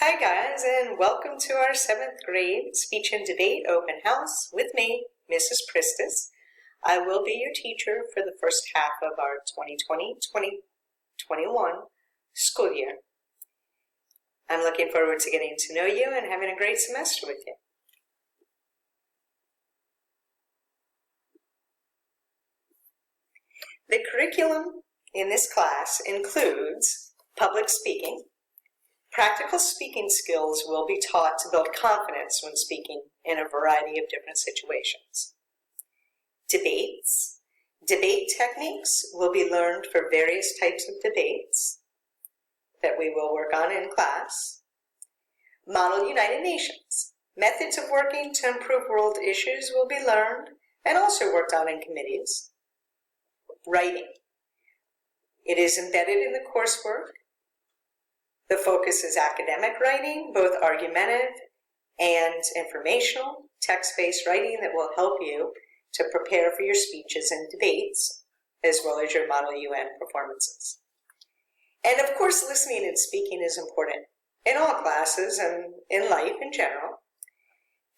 Hi guys, and welcome to our 7th grade speech and debate open house with me, Mrs. Pristis. I will be your teacher for the first half of our 2020-2021 school year. I'm looking forward to getting to know you and having a great semester with you. The curriculum in this class includes public speaking. Practical speaking skills will be taught to build confidence when speaking in a variety of different situations. Debates. Debate techniques will be learned for various types of debates that we will work on in class. Model United Nations. Methods of working to improve world issues will be learned and also worked on in committees. Writing. It is embedded in the coursework. The focus is academic writing, both argumentative and informational, text-based writing that will help you to prepare for your speeches and debates, as well as your Model UN performances. And of course, listening and speaking is important in all classes and in life in general.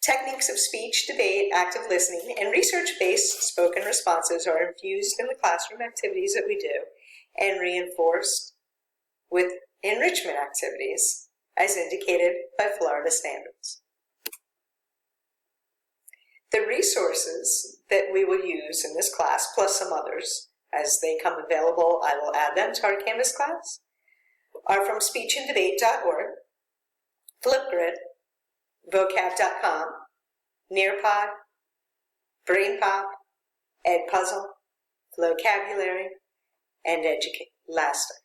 Techniques of speech, debate, active listening, and research-based spoken responses are infused in the classroom activities that we do and reinforced with enrichment activities as indicated by Florida standards. The resources that we will use in this class, plus some others, as they come available, I will add them to our Canvas class, are from speechanddebate.org, Flipgrid, vocab.com, Nearpod, BrainPop, Edpuzzle, Flocabulary, and Edulastic.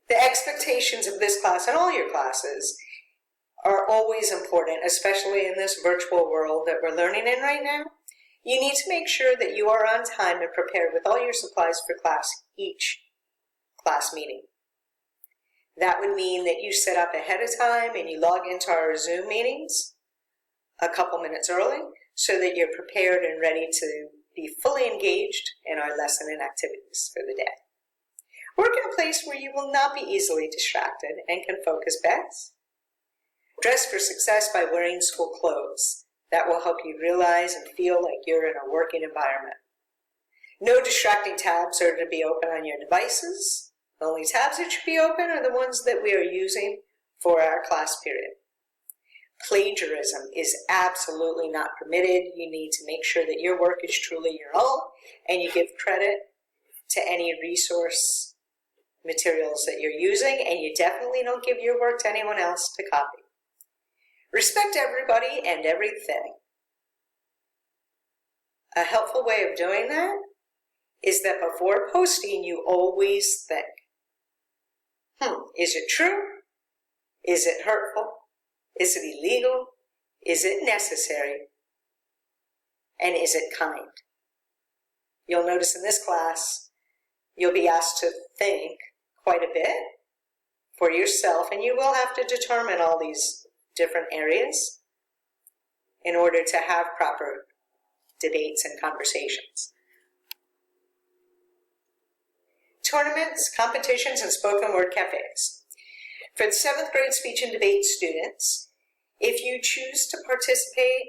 The expectations of this class and all your classes are always important, especially in this virtual world that we're learning in right now. You need to make sure that you are on time and prepared with all your supplies for class, each class meeting. That would mean that you set up ahead of time and you log into our Zoom meetings a couple minutes early so that you're prepared and ready to be fully engaged in our lesson and activities for the day. Work in a place where you will not be easily distracted and can focus best. Dress for success by wearing school clothes. That will help you realize and feel like you're in a working environment. No distracting tabs are to be open on your devices. The only tabs that should be open are the ones that we are using for our class period. Plagiarism is absolutely not permitted. You need to make sure that your work is truly your own and you give credit to any resource materials that you're using, and you definitely don't give your work to anyone else to copy. Respect everybody and everything. A helpful way of doing that is that before posting, you always think, is it true? Is it hurtful? Is it illegal? Is it necessary? And is it kind? You'll notice in this class, you'll be asked to think quite a bit for yourself, and you will have to determine all these different areas in order to have proper debates and conversations. Tournaments, competitions, and spoken word cafes. For the 7th grade speech and debate students, if you choose to participate,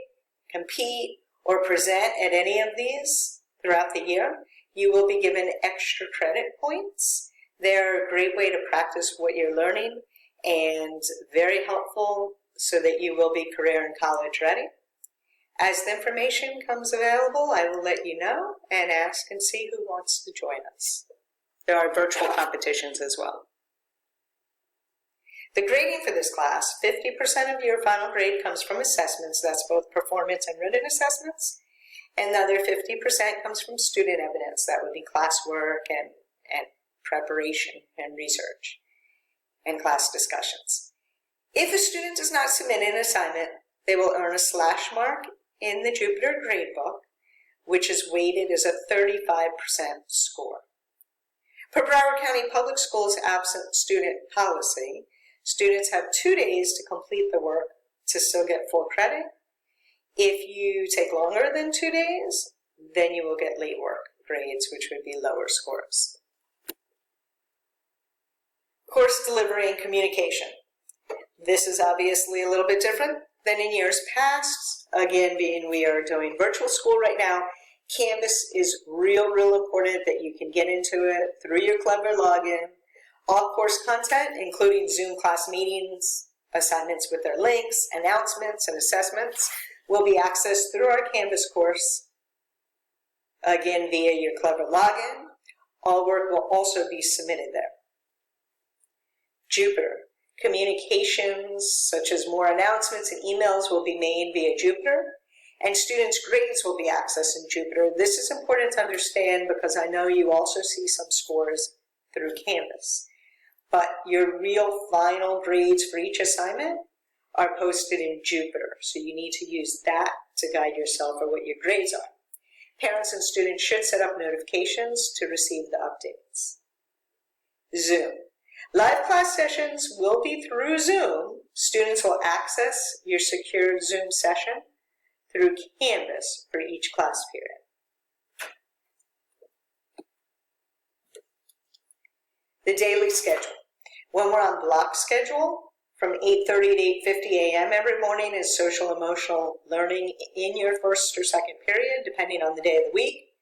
compete, or present at any of these throughout the year, you will be given extra credit points. They're a great way to practice what you're learning and very helpful so that you will be career and college ready. As the information comes available, I will let you know and ask and see who wants to join us. There are virtual competitions as well. The grading for this class, 50% of your final grade comes from assessments. That's both performance and written assessments. And the other 50% comes from student evidence. That would be classwork and preparation and research and class discussions. If a student does not submit an assignment, they will earn a slash mark in the Jupyter Gradebook, which is weighted as a 35% score. Per Broward County Public Schools absent student policy, students have 2 days to complete the work to still get full credit. If you take longer than 2 days, then you will get late work grades, which would be lower scores. Course delivery and communication. This is obviously a little bit different than in years past. Again, being we are doing virtual school right now, Canvas is real important that you can get into it through your Clever login. All course content, including Zoom class meetings, assignments with their links, announcements, and assessments, will be accessed through our Canvas course, again via your Clever login. All work will also be submitted there. Jupyter. Communications, such as more announcements and emails, will be made via Jupyter, and students' grades will be accessed in Jupyter. This is important to understand because I know you also see some scores through Canvas. But your real final grades for each assignment are posted in Jupyter, so you need to use that to guide yourself for what your grades are. Parents and students should set up notifications to receive the updates. Zoom. Live class sessions will be through Zoom. Students will access your secured Zoom session through Canvas for each class period. The daily schedule. When we're on block schedule, from 8:30 to 8:50 a.m. every morning is social emotional learning in your first or second period, depending on the day of the week.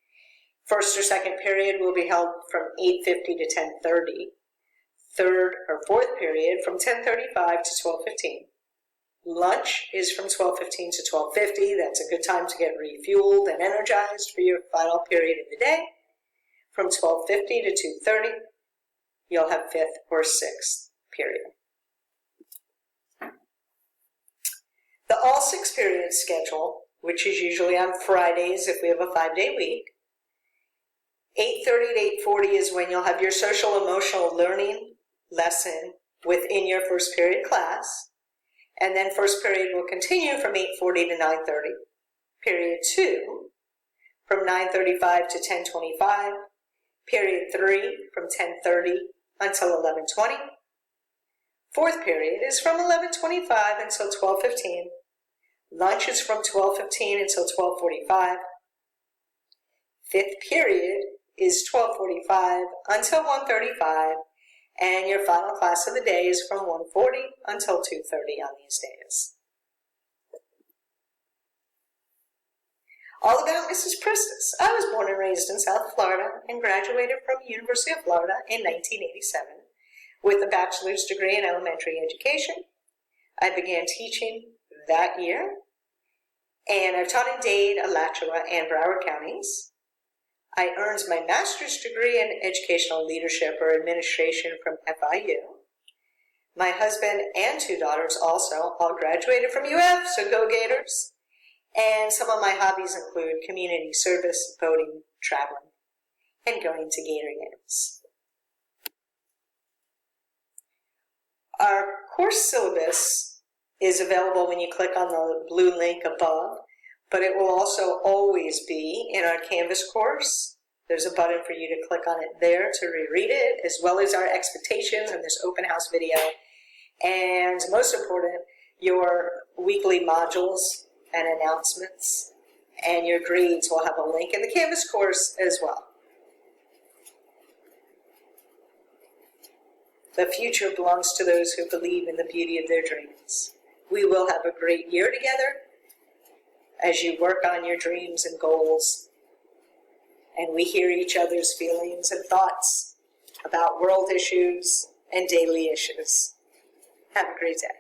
First or second period will be held from 8:50 to 10:30. Third or fourth period from 10:35 to 12:15. Lunch is from 12:15 to 12:50. That's a good time to get refueled and energized for your final period of the day. From 12:50 to 2:30, you'll have fifth or sixth period. The all 6 period schedule, which is usually on Fridays if we have a 5-day week. 8:30 to 8:40 is when you'll have your social emotional learning lesson within your first period class, and then first period will continue from 8:40 to 9:30. Period 2 from 9:35 to 10:25. Period 3 from 10:30 until 11:20. Fourth period is from 11:25 until 12:15. Lunch is from 12:15 until 12:45. Fifth period is 12:45 until 1:35. And your final class of the day is from 1:40 until 2:30 on these days. All about Mrs. Pristis. I was born and raised in South Florida and graduated from the University of Florida in 1987 with a bachelor's degree in elementary education. I began teaching that year, and I've taught in Dade, Alachua, and Broward counties. I earned my master's degree in educational leadership or administration from FIU. My husband and 2 daughters also all graduated from UF, so go Gators. And some of my hobbies include community service, boating, traveling, and going to Gator games. Our course syllabus is available when you click on the blue link above, but it will also always be in our Canvas course. There's a button for you to click on it there to reread it, as well as our expectations and this open house video. And most important, your weekly modules and announcements, and your grades will have a link in the Canvas course as well. The future belongs to those who believe in the beauty of their dreams. We will have a great year together as you work on your dreams and goals, and we hear each other's feelings and thoughts about world issues and daily issues. Have a great day.